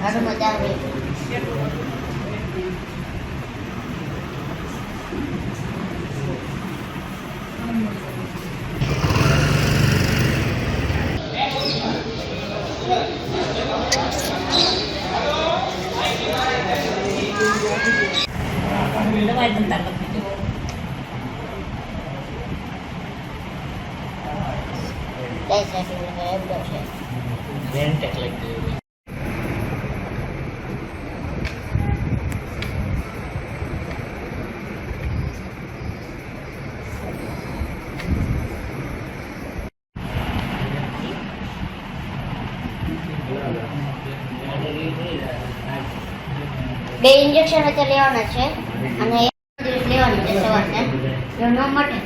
Harus mencari. Lewat bentar lebih dulu. Saya udah saya. Rentek lagi. બે injection અત્યારે લેવાના છે અને એક દિવસ લેવાની છે સવારને જો ન મટે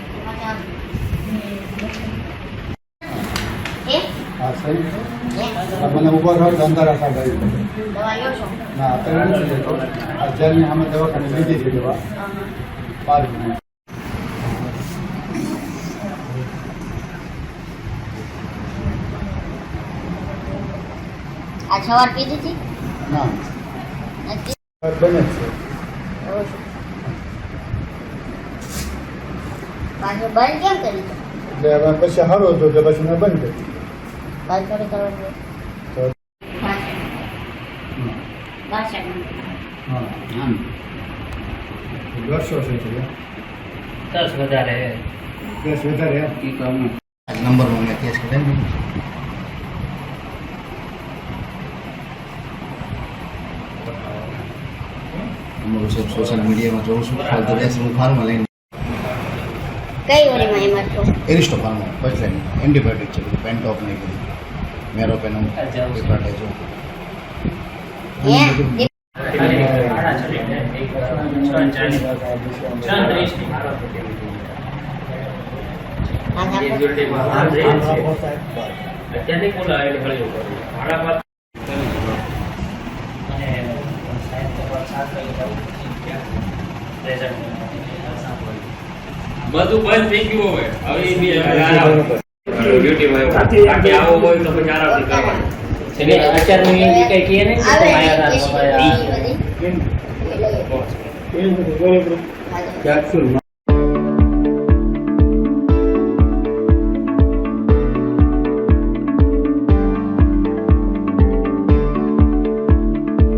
હા સહી મને ઉભો રહો અંદર આખા કરી દવા લો છો ના અત્યારે નથી લેતો અત્યારની અમે દવાખાને લીધી છે દવા 5 મિનિટ આ સવાર પીધી હતી ના નથી બને છે પાછું બંધ કેમ કરી એટલે હવે પછી સારો હતો એટલે પછી મેં બંધ કરી બંધ થોડી કરવાનું તો હા આમ વર્ષો છે એટલે 10 વધારે કેસ વધારે ઈ તો અમે નંબર માં કેસ કરે ને અમારું સબ સોશિયલ મીડિયામાં જોઉં છું ફાલતુ બેસ હું ફાર્મા લઈને કઈ ઓરીમાં એમાં છો Aristo pharma first line antibiotic છે બધું પેન્ટોપ નહીં બધું મેરોપેનમ પેપાટે જો બધું બંધ થઈ ગયું હવે ડ્યુટી માં બાકી આવો હોય તો પછી આરામથી કરવાનું એટલે અત્યારની કઈ કહે ને આવે કેપ્સ્યુલ